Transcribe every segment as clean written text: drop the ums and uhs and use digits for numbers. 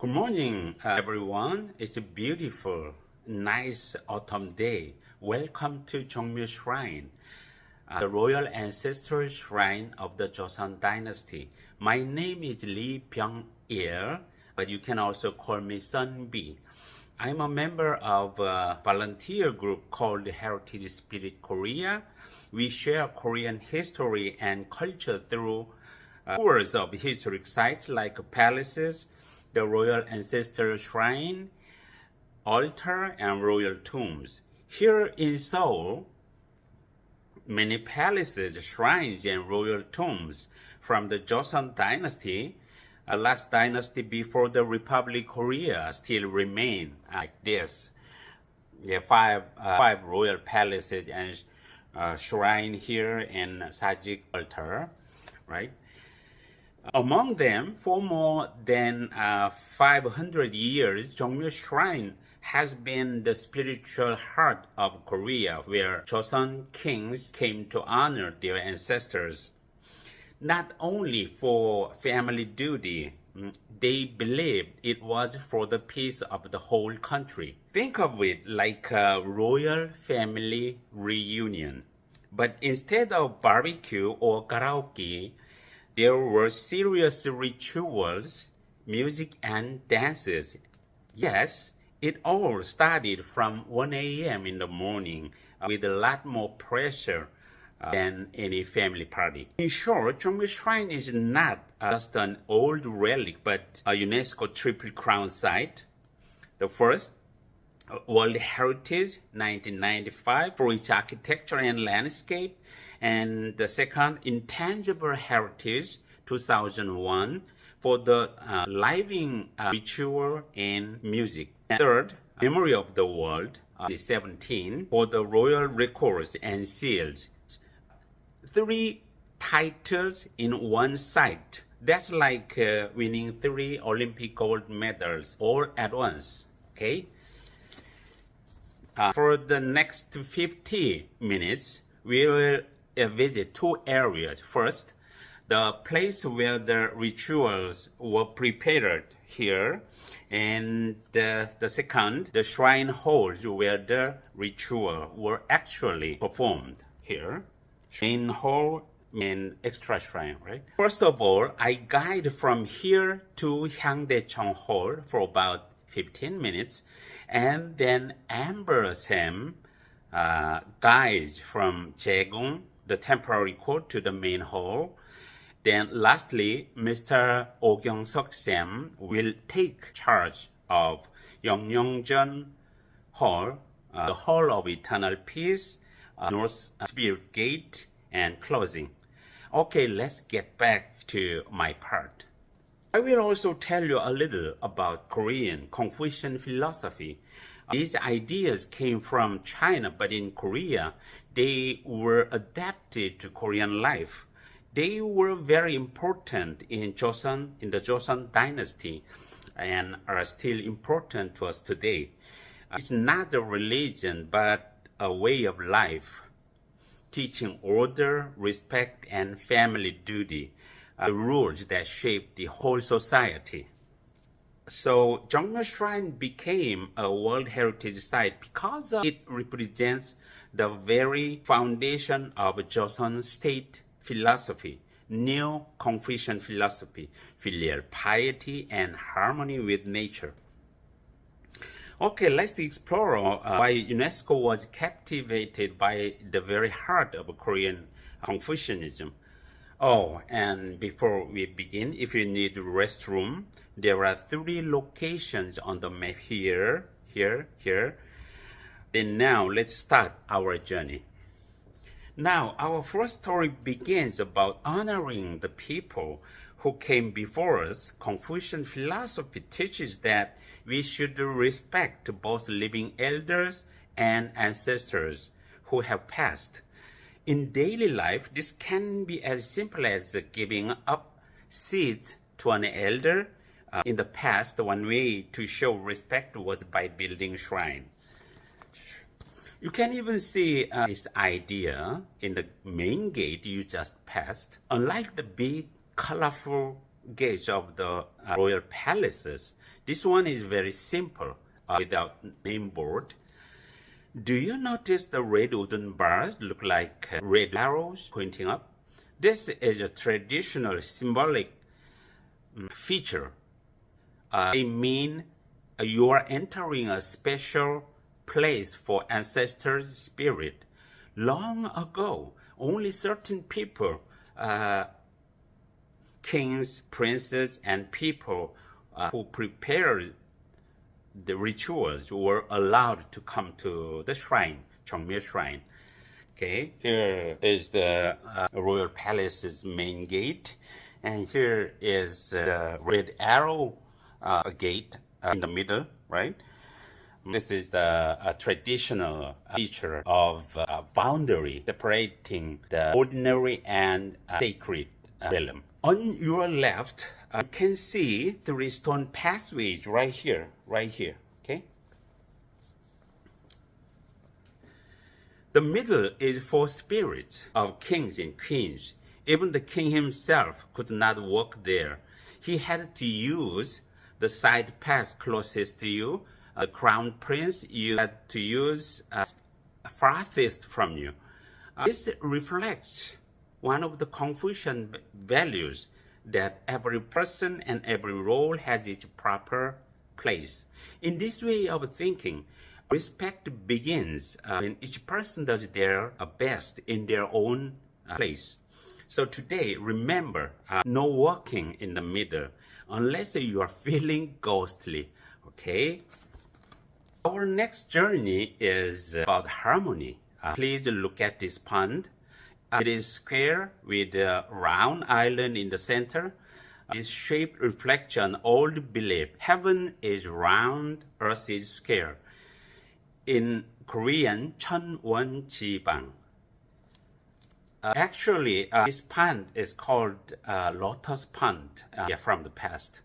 Good morning, everyone. It's a beautiful, nice autumn day. Welcome to Jonmyo Shrine, the royal ancestral shrine of the Joseon dynasty. My name is Lee Byung-il, but you can also call me Sun B. I'm a member of a volunteer group called Heritage Spirit Korea. We share Korean history and culture through tours of historic sites like palaces, the royal ancestral shrine, altar, and royal tombs. Here in Seoul, many palaces, shrines, and royal tombs from the Joseon dynasty, last dynasty before the Republic Korea, still remain like this. There are five royal palaces and shrine here in Sajik altar, right? Among them, for more than 500 years, Jonmyo Shrine has been the spiritual heart of Korea, where Joseon kings came to honor their ancestors. Not only for family duty, they believed it was for the peace of the whole country. Think of it like a royal family reunion. But instead of barbecue or karaoke, there were serious rituals, music, and dances. Yes, it all started from 1 a.m. in the morning with a lot more pressure than any family party. In short, Jonmyo Shrine is not just an old relic, but a UNESCO Triple Crown site. The first, World Heritage 1995 for its architecture and landscape, and the second, Intangible Heritage 2001 for the living ritual and music. And third, Memory of the World 2017 for the royal records and seals. 3 titles in one site. That's like winning 3 Olympic gold medals all at once. Okay. For the next 50 minutes, we will visit 2 areas. First, the place where the rituals were prepared here, and the second, the shrine halls where the ritual were actually performed here. Main hall and extra shrine, right? First of all, I guide from here to Hyangdaecheong Hall for about 15 minutes, and then Amber Sam guides from Jaegung, the temporary court, to the main hall. Then lastly, Mr. Oh Kyung-seok Sam will take charge of Jonmyo Hall, the Hall of Eternal Peace, North Spirit Gate, and closing. Okay, let's get back to my part. I will also tell you a little about Korean Confucian philosophy. These ideas came from China, but in Korea, they were adapted to Korean life. They were very important in the Joseon dynasty, and are still important to us today. It's not a religion, but a way of life, teaching order, respect, and family duty, the rules that shape the whole society. So Jonmyo Shrine became a World Heritage Site because it represents the very foundation of Joseon state philosophy, Neo-Confucian philosophy, filial piety, and harmony with nature. Okay, let's explore why UNESCO was captivated by the very heart of Korean Confucianism. Oh, and before we begin, if you need restroom, there are 3 locations on the map here. Then now, let's start our journey. Now, our first story begins about honoring the people who came before us. Confucian philosophy teaches that we should respect both living elders and ancestors who have passed. In daily life, this can be as simple as giving up seeds to an elder. In the past, one way to show respect was by building shrine. You can even see this idea in the main gate you just passed. Unlike the big, colorful gates of the royal palaces, This one is very simple, without name board. Do you notice the red wooden bars look like red arrows pointing up? This is a traditional symbolic feature. They mean you are entering a special place for ancestor spirit. Long ago, only certain people, kings, princes, and people who prepared the rituals were allowed to come to the shrine, Jonmyo Shrine. Okay, here is the royal palace's main gate, and here is the red arrow gate in the middle, right? This is the traditional feature of boundary separating the ordinary and sacred realm. On your left, you can see 3 stone pathways right here, okay? The middle is for spirits of kings and queens. Even the king himself could not walk there. He had to use the side path closest to you. The crown prince, you had to use farthest from you. This reflects one of the Confucian values, that every person and every role has its proper place. In this way of thinking, respect begins when each person does their best in their own place. So today, remember, no walking in the middle unless you are feeling ghostly, okay? Our next journey is about harmony. Please look at this pond. It is square with a round island in the center. This shape reflects an old belief. Heaven is round, earth is square. In Korean, 천원지방. Actually, this pond is called Lotus Pond from the past.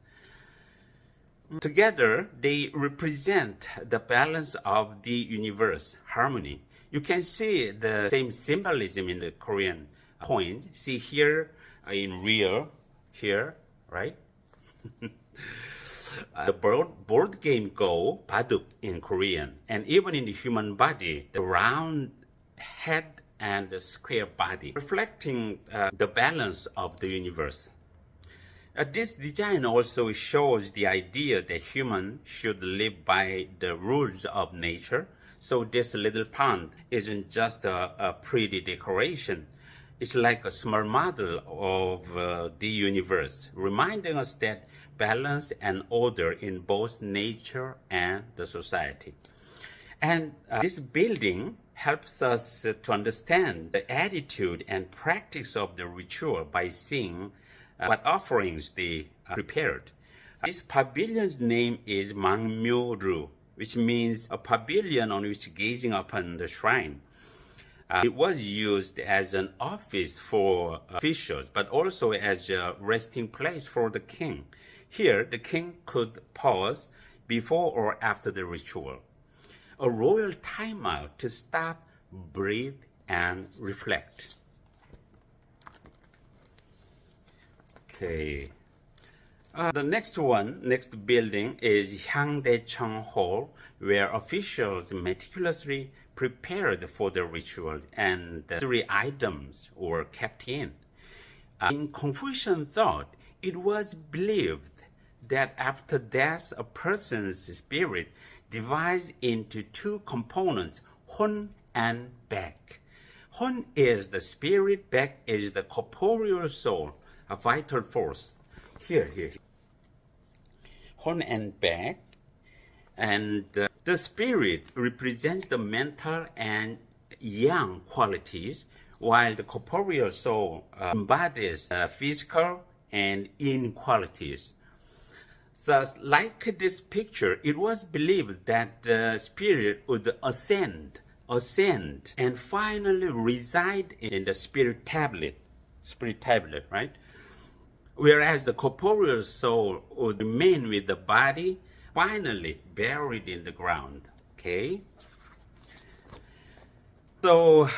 Together, they represent the balance of the universe, harmony. You can see the same symbolism in the Korean coins. See here in real, here, right? The board game Go, baduk in Korean, and even in the human body, the round head and the square body, reflecting the balance of the universe. This design also shows the idea that humans should live by the rules of nature. So this little pond isn't just a pretty decoration. It's like a small model of the universe, reminding us that balance and order in both nature and the society. And this building helps us to understand the attitude and practice of the ritual by seeing what offerings they prepared. This pavilion's name is Mangmyo-ru, which means a pavilion on which gazing upon the shrine. It was used as an office for officials, but also as a resting place for the king. Here, the king could pause before or after the ritual. A royal timeout to stop, breathe, and reflect. Okay. The next building is Hyangdaecheong Hall, where officials meticulously prepared for the ritual, and 3 items were kept in. In Confucian thought, it was believed that after death, a person's spirit divides into 2 components, hon and baek. Hon is the spirit, baek is the corporeal soul, a vital force. Here. Hon and baek. And the spirit represents the mental and yang qualities, while the corporeal soul embodies physical and yin qualities. Thus, like this picture, it was believed that the spirit would ascend, and finally reside in the spirit tablet, right? Whereas the corporeal soul would remain with the body, finally buried in the ground, okay? So,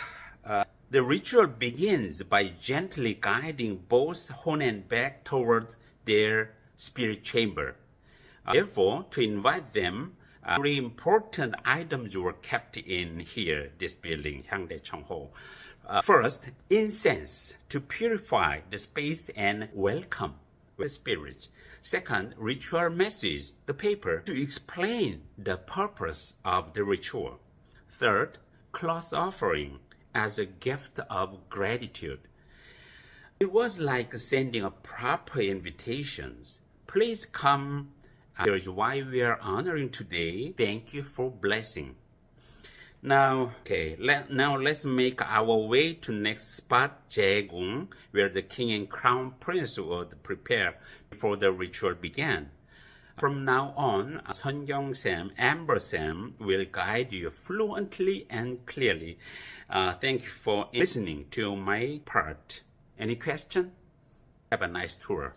the ritual begins by gently guiding both hon and baek toward their spirit chamber. Therefore, to invite them, very important items were kept in here, this building, Hyangdaecheong Hall. First, incense to purify the space and welcome the spirits. Second, ritual message, the paper, to explain the purpose of the ritual. Third, cloth offering as a gift of gratitude. It was like sending a proper invitations. Please come. Here is why we are honoring today. Thank you for blessing. Now, let's make our way to next spot, Jaegung, where the king and crown prince would prepare before the ritual began. From now on, Sungyong-sam, Amber-sam will guide you fluently and clearly. Thank you for listening to my part. Any question? Have a nice tour.